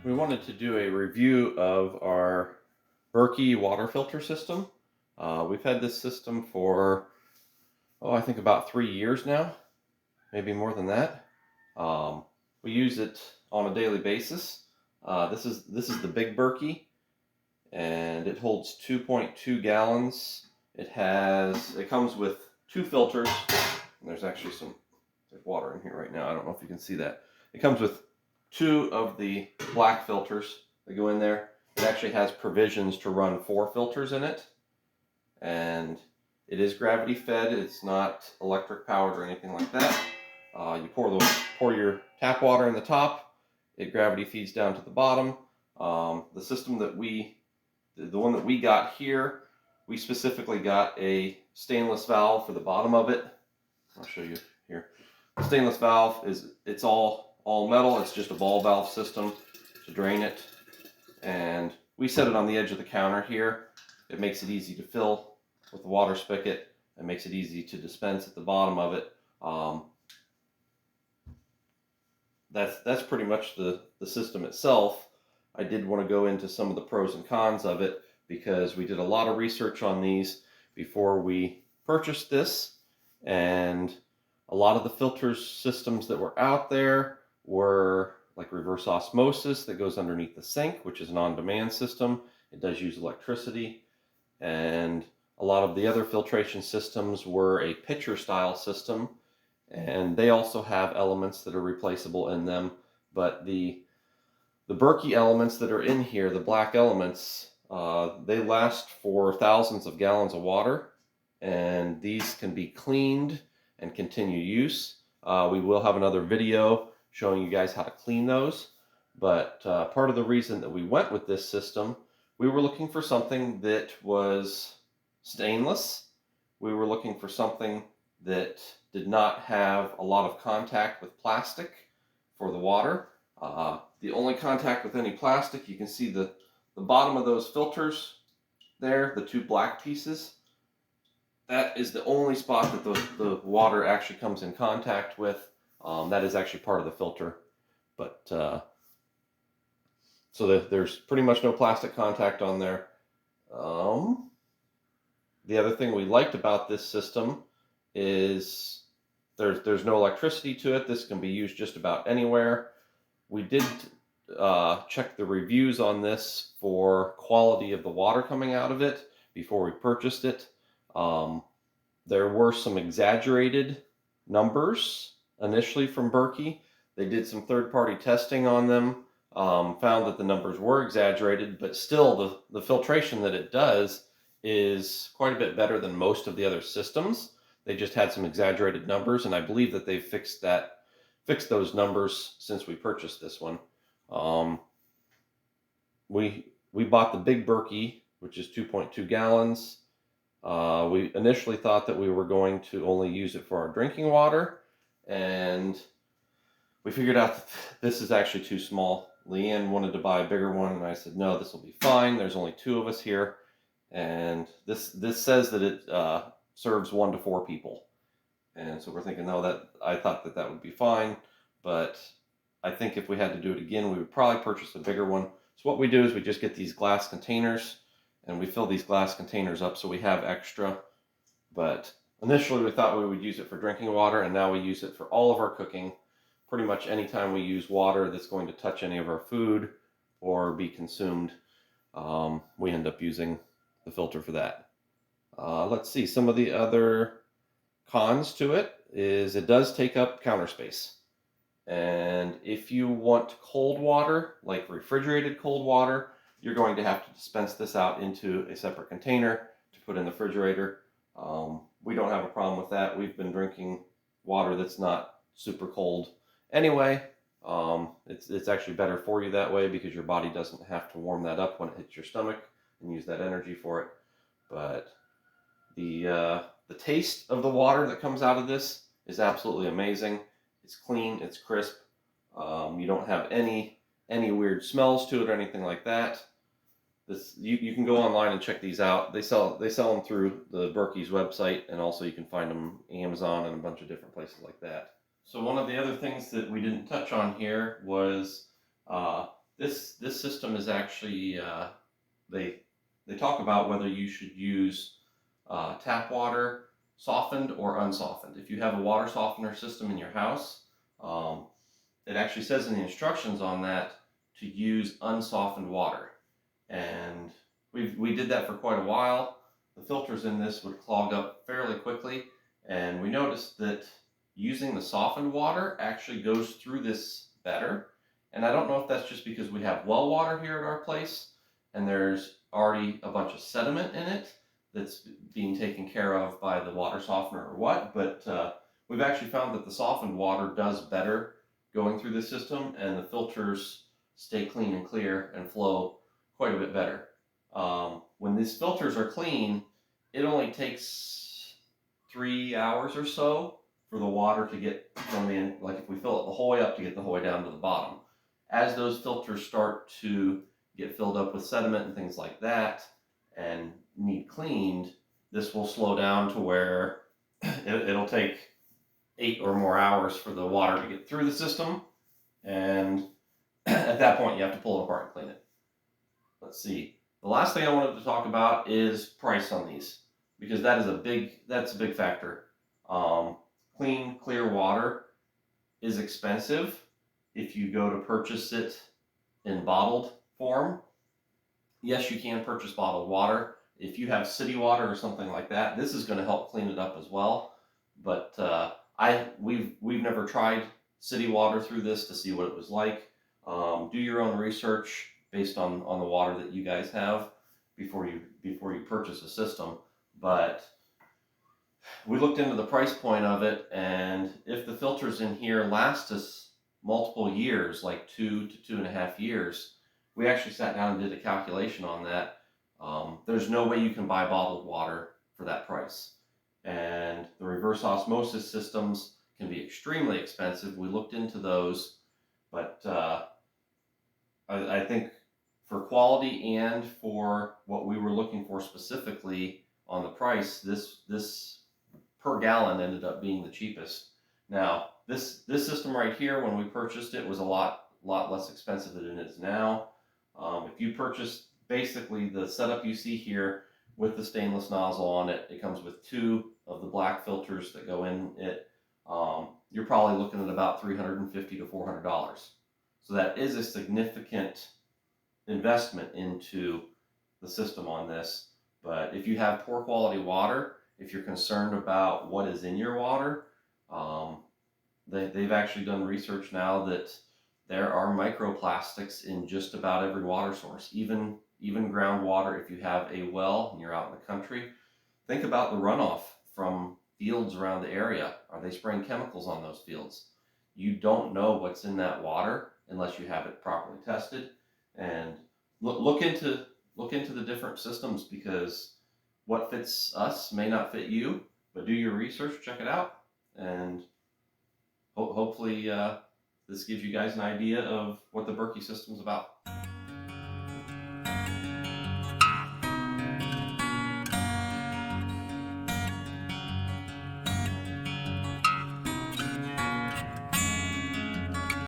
We wanted to do a review of our Berkey water filter system. We've had this system for, I think about 3 years now, maybe more than that. Um, we use it on a daily basis. This is the big Berkey, and it holds 2.2 gallons. It comes with two filters. And there's water in here right now. I don't know if you can see that. It comes with two of the black filters that go in there. It actually has provisions to run 4 filters in it, and it is gravity fed. It's not electric powered or anything like that. You pour your tap water in the top. It gravity feeds down to the bottom. The system the one that we got here, we specifically got a stainless valve for the bottom of it. I'll show you here. The stainless valve it's all metal. It's just a ball valve system to drain it, and we set it on the edge of the counter here. It makes it easy to fill with the water spigot. It makes it easy to dispense at the bottom of it. That's pretty much the system itself. I did want to go into some of the pros and cons of it because we did a lot of research on these before we purchased this, and a lot of the filter systems that were out there were like reverse osmosis that goes underneath the sink, which is an on-demand system. It does use electricity, and a lot of the other filtration systems were a pitcher style system, and they also have elements that are replaceable in them. But the Berkey elements that are in here, the black elements, they last for thousands of gallons of water, and these can be cleaned and continue use. We will have another video showing you guys how to clean those. But part of the reason that we went with this system, we were looking for something that was stainless. We were looking for something that did not have a lot of contact with plastic for the water. The only contact with any plastic, you can see the bottom of those filters there, the two black pieces. That is the only spot that the water actually comes in contact with. That is actually part of the filter. But so there's pretty much no plastic contact on there. The other thing we liked about this system is there's no electricity to it. This can be used just about anywhere. We did check the reviews on this for quality of the water coming out of it before we purchased it. There were some exaggerated numbers initially from Berkey. They did some third-party testing on them, found that the numbers were exaggerated, but still the filtration that it does is quite a bit better than most of the other systems. They just had some exaggerated numbers, and I believe that they've fixed those numbers since we purchased this one. We bought the big Berkey, which is 2.2 gallons. We initially thought that we were going to only use it for our drinking water, and we figured out that this is actually too small. Leanne wanted to buy a bigger one, and I said, no, this will be fine. There's only 2 of us here, and this says that it serves 1 to 4 people. And so we're thinking, no, I thought that would be fine, but I think if we had to do it again, we would probably purchase a bigger one. So what we do is we just get these glass containers, and we fill these glass containers up so we have extra. But initially we thought we would use it for drinking water, and now we use it for all of our cooking. Pretty much anytime we use water that's going to touch any of our food or be consumed, we end up using the filter for that. Let's see, some of the other cons to it is it does take up counter space. And if you want cold water, like refrigerated cold water, you're going to have to dispense this out into a separate container to put in the refrigerator. We don't have a problem with that. We've been drinking water that's not super cold anyway. It's actually better for you that way because your body doesn't have to warm that up when it hits your stomach and use that energy for it. But the taste of the water that comes out of this is absolutely amazing. It's clean, it's crisp. You don't have any weird smells to it or anything like that. You can go online and check these out. They sell them through the Berkey's website, and also you can find them Amazon and a bunch of different places like that. So one of the other things that we didn't touch on here was This system is actually they talk about whether you should use tap water, softened or unsoftened. If you have a water softener system in your house, it actually says in the instructions on that to use unsoftened water. And we did that for quite a while. The filters in this would clog up fairly quickly, and we noticed that using the softened water actually goes through this better. And I don't know if that's just because we have well water here at our place and there's already a bunch of sediment in it that's being taken care of by the water softener or what, but we've actually found that the softened water does better going through the system, and the filters stay clean and clear and flow quite a bit better. When these filters are clean, it only takes 3 hours or so for the water to get from the, like if we fill it the whole way up, to get the whole way down to the bottom. As those filters start to get filled up with sediment and things like that and need cleaned, this will slow down to where it'll take 8 or more hours for the water to get through the system, and at that point you have to pull it apart and clean it. Let's see. The last thing I wanted to talk about is price on these, because that's a big factor. Clean, clear water is expensive if you go to purchase it in bottled form. Yes, you can purchase bottled water. If you have city water or something like that, this is going to help clean it up as well. But we've never tried city water through this to see what it was like. Do your own research based on the water that you guys have before you purchase a system. But we looked into the price point of it, and if the filters in here last us multiple years, like 2 to 2.5 years, we actually sat down and did a calculation on that. There's no way you can buy bottled water for that price. And the reverse osmosis systems can be extremely expensive. We looked into those, but I think for quality and for what we were looking for specifically on the price, this per gallon ended up being the cheapest. Now, this system right here, when we purchased it, was a lot less expensive than it is now. If you purchase basically the setup you see here with the stainless nozzle on it, it comes with 2 of the black filters that go in it. You're probably looking at about $350 to $400. So that is a significant investment into the system on this. But if you have poor quality water, if you're concerned about what is in your water, they've actually done research now that there are microplastics in just about every water source, even groundwater. If you have a well and you're out in the country, think about the runoff from fields around the area. Are they spraying chemicals on those fields? You don't know what's in that water unless you have it properly tested. And look into the different systems, because what fits us may not fit you. But do your research, check it out, and hopefully this gives you guys an idea of what the Berkey system's about.